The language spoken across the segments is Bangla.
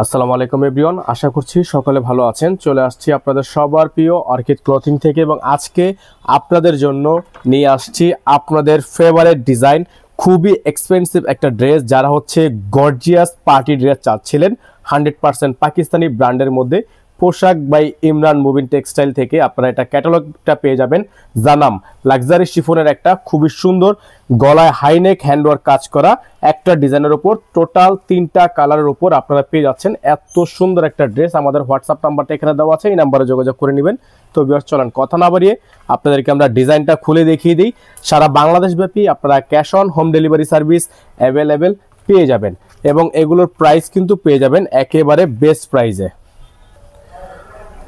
আসসালামু আলাইকুম এভরিওয়ান, আশা করছি সকলে ভালো আছেন। চলে আসছি আপনাদের সবার প্রিয় অর্কিড ক্লথিং থেকে এবং আজকে আপনাদের জন্য নিয়ে আসছি আপনাদের ফেভারিট ডিজাইন, খুবই এক্সপেন্সিভ একটা ড্রেস। যারা হচ্ছে গর্জিয়াস পার্টি ড্রেস চাচ্ছিলেন 100% পাকিস্তানি ব্র্যান্ডের মধ্যে, পোশাক বাই ইমরান মুবিন টেক্সটাইল থেকে আপনারা এটা ক্যাটালগটা পেয়ে যাবেন। জানাম লাক্সারি শিফনের একটা খুবই সুন্দর গলায় হাইনেক হ্যান্ডওয়ার্ক কাজ করা একটা ডিজাইনের উপর টোটাল 3টা কালারের উপর আপনারা পেয়ে যাচ্ছেন। এত সুন্দর একটা ড্রেস। আমাদের হোয়াটসঅ্যাপ নাম্বারটা এখানে দেওয়া আছে, এই নাম্বারে যোগাযোগ করে নেবেন। তো ভিউয়ার্স চলেন কথা না বাড়িয়ে আপনাদেরকে আমরা ডিজাইনটা খুলে দেখিয়ে দিই। সারা বাংলাদেশ ব্যাপী আপনারা cash on home delivery service available পেয়ে যাবেন এবং এগুলোর প্রাইস কিন্তু পেয়ে যাবেন একেবারে বেস্ট প্রাইসে।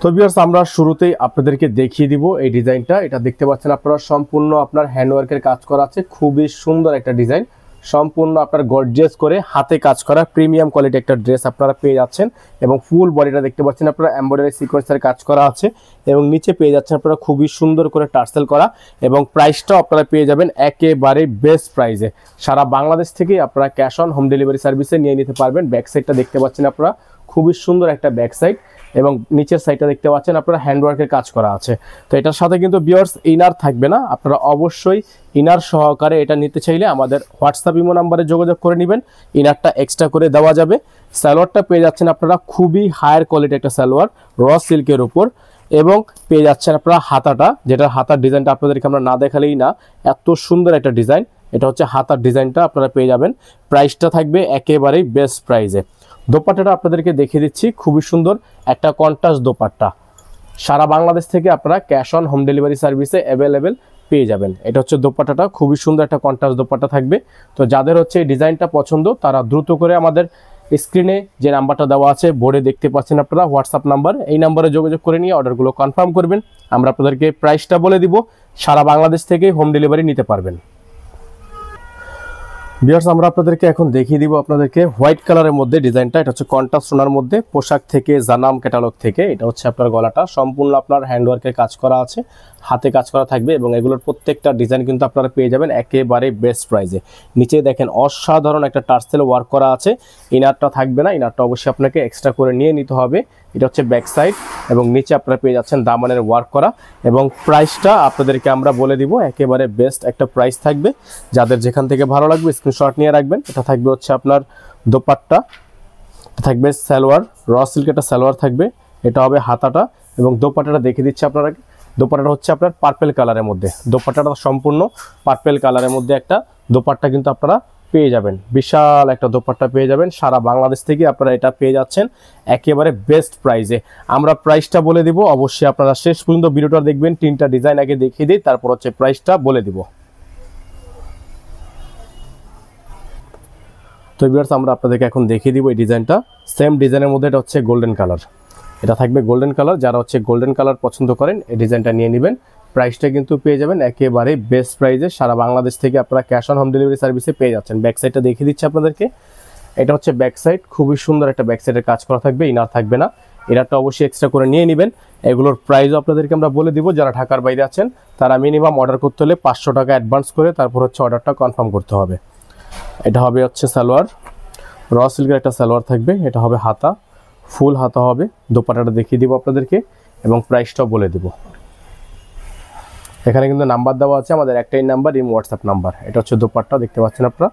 তো ভিউয়ার্স আমরা শুরুতেই আপনাদেরকে দেখিয়ে দিব এই ডিজাইনটা। এটা দেখতে পাচ্ছেন আপনারা সম্পূর্ণ আপনার হ্যান্ডওয়ার্কের কাজ করা আছে, খুবই সুন্দর একটা ডিজাইন, সম্পূর্ণ আপনার গর্জিয়াস করে হাতে কাজ করা প্রিমিয়াম কোয়ালিটি একটা ড্রেস আপনারা পেয়ে যাচ্ছেন এবং ফুল বডিটা দেখতে পাচ্ছেন আপনারা এমব্রয়ডারি সিকোয়েন্সের কাজ করা আছে এবং নিচে পেয়ে যাচ্ছেন আপনারা খুবই সুন্দর করে টার্সেল করা এবং প্রাইসটাও আপনারা পেয়ে যাবেন একেবারে বেস্ট প্রাইসে। সারা বাংলাদেশ থেকে আপনারা ক্যাশ অন হোম ডেলিভারি সার্ভিসে নিয়ে নিতে পারবেন। ব্যাক সাইডটা দেখতে পাচ্ছেন আপনারা খুবই সুন্দর একটা ব্যাক সাইড এবং নিচের সাইডটা দেখতে পাচ্ছেন আপনারা হ্যান্ডওয়ার্কের কাজ করা আছে। তো এটার সাথে কিন্তু ভিউয়ার্স ইনার থাকবে না, আপনারা অবশ্যই ইনার সহকারে এটা নিতে চাইলে আমাদের হোয়াটসঅ্যাপ ইমো নাম্বারে যোগাযোগ করে নেবেন, ইনারটা এক্সট্রা করে দেওয়া যাবে। সালোয়ারটা পেয়ে যাচ্ছেন আপনারা খুবই হায়ার কোয়ালিটি একটা সালোয়ার র সিল্কের উপর এবং পেয়ে যাচ্ছেন আপনারা হাতাটা, যেটা হাতার ডিজাইনটা আপনাদেরকে আমরা না দেখালেই না, এত সুন্দর একটা ডিজাইন। এটা হচ্ছে হাতার ডিজাইনটা আপনারা পেয়ে যাবেন। প্রাইসটা থাকবে একেবারেই বেস্ট প্রাইসে। দোপাট্টাটা আপনাদেরকে দেখিয়ে দিচ্ছি, খুবই সুন্দর একটা কন্ট্রাস্ট দোপাট্টা। সারা বাংলাদেশ থেকে আপনারা ক্যাশ অন হোম ডেলিভারি সার্ভিসে অ্যাভেলেবেল পেয়ে যাবেন। এটা হচ্ছে দোপাট্টাটা, খুবই সুন্দর একটা কন্ট্রাস্ট দোপাট্টা থাকবে। তো যাদের হচ্ছে এই ডিজাইনটা পছন্দ তারা দ্রুত করে আমাদের স্ক্রিনে যে নাম্বারটা দেওয়া আছে বোর্ডে দেখতে পাচ্ছেন আপনারা হোয়াটসঅ্যাপ নাম্বার, এই নাম্বারে যোগাযোগ করে নিয়ে অর্ডারগুলো কনফার্ম করবেন। আমরা আপনাদেরকে প্রাইসটা বলে দিব, সারা বাংলাদেশ থেকে হোম ডেলিভারি নিতে পারবেন। ভিউয়ার্স আমরা আপনাদেরকে এখন দেখিয়ে দিব আপনাদেরকে হোয়াইট কালারের মধ্যে ডিজাইনটা। এটা হচ্ছে কন্ট্রাস্ট সোনার মধ্যে, পোশাক থেকে জানাম ক্যাটালগ থেকে। এটা হচ্ছে আপনার গলাটা সম্পূর্ণ আপনার হ্যান্ডওয়ার্কের কাজ করা আছে, হাতে কাজ করা থাকবে এবং এগুলোর প্রত্যেকটা ডিজাইন কিন্তু আপনারা পেয়ে যাবেন একেবারে বেস্ট প্রাইসে। নিচে দেখেন অসাধারণ একটা টার্সেল ওয়ার্ক করা আছে। ইনারটা থাকবে না, ইনারটা অবশ্যই আপনাকে এক্সট্রা করে নিয়ে নিতে হবে। এটা হচ্ছে ব্যাক সাইড এবং নিচে আপনারা পেয়ে যাচ্ছেন দামানের ওয়ার্ক করা এবং প্রাইসটা আপনাদেরকে আমরা বলে দিব একেবারে বেস্ট একটা প্রাইস থাকবে। যাদের যেখান থেকে ভালো লাগবে স্ক্রিনশট নিয়ে রাখবেন। এটা থাকবে হচ্ছে আপনার দোপাট্টা, থাকবে সালোয়ার র সিল্ক একটা সালোয়ার থাকবে, এটা হবে হাতাটা এবং দোপাট্টাটা দেখিয়ে দিচ্ছি আপনারা। দোপাট্টাটা হচ্ছে আপনার পার্পেল কালারের মধ্যে, দোপাট্টাটা সম্পূর্ণ পার্পেল কালারের মধ্যে একটা দোপাট্টা কিন্তু আপনারা পেয়ে যাবেন। বিশাল একটা দোপাট্টা পেয়ে যাবেন। সারা বাংলাদেশ থেকে আপনারা এটা পেয়ে যাচ্ছেন একেবারে বেস্ট প্রাইসে। আমরা প্রাইসটা বলে দিব, অবশ্যই আপনারা শেষ পর্যন্ত ভিডিওটা দেখবেন। 3টা ডিজাইন আগে দেখিয়ে দিই, তারপর হচ্ছে প্রাইসটা বলে দিব। তো ভিউয়ার্স আমরা আপনাদেরকে এখন দেখিয়ে দিব এই ডিজাইনটা। সেম ডিজাইনের মধ্যে এটা হচ্ছে গোল্ডেন কালার, এটা থাকবে গোল্ডেন কালার। যারা হচ্ছে গোল্ডেন কালার পছন্দ করেন এই ডিজাইনটা নিয়ে নেবেন। প্রাইসটা কিন্তু পেয়ে যাবেন একেবারে বেস্ট প্রাইসে। সারা বাংলাদেশ থেকে আপনারা ক্যাশ অন হোম ডেলিভারি সার্ভিসে পেয়ে যাচ্ছেন। ব্যাক সাইডটা দেখিয়ে দিচ্ছি আপনাদেরকে। এটা হচ্ছে ব্যাক সাইড, খুবই সুন্দর একটা ব্যাক সাইডের কাজ করা থাকবে, ইনার থাকবে না। ইনারটা অবশ্যই এক্সট্রা করে নিয়ে নেবেন। এগুলোর প্রাইসও আপনাদেরকে আমরা বলে দিব। যারা ঢাকার বাইরে আছেন তারা মিনিমাম অর্ডার করতে হলে 500 টাকা অ্যাডভান্স করে তারপর হচ্ছে অর্ডারটা কনফার্ম করতে হবে। এটা হবে হচ্ছে সালোয়ার, র সিল্কের একটা সালোয়ার থাকবে। এটা হবে হাতা, ফুল হাতা হবে। দোপাট্টাটা দেখিয়ে দিব আপনাদেরকে এবং প্রাইসটাও বলে দিব। এখানে কিন্তু নাম্বার দেওয়া আছে, আমাদের একটাই নাম্বার, এই হোয়াটসঅ্যাপ নাম্বার। এটা হচ্ছে দোপাট্টা দেখতে পাচ্ছেন আপনারা,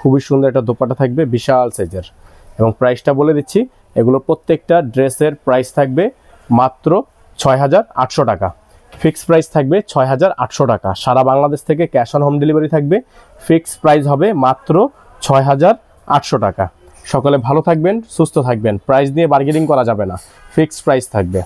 খুবই সুন্দর একটা দোপাট্টা থাকবে বিশাল সাইজের এবং প্রাইসটা বলে দিচ্ছি। এগুলো প্রত্যেকটা ড্রেসের প্রাইস থাকবে মাত্র 6800 টাকা। ফিক্সড প্রাইস থাকবে 6800 টাকা। সারা বাংলাদেশ থেকে ক্যাশ অন হোম ডেলিভারি থাকবে। ফিক্সড প্রাইস হবে মাত্র 6800 টাকা। সকলে ভালো থাকবেন, সুস্থ থাকবেন। প্রাইস নিয়ে বার্গেনিং করা যাবে না, ফিক্সড প্রাইস থাকবে।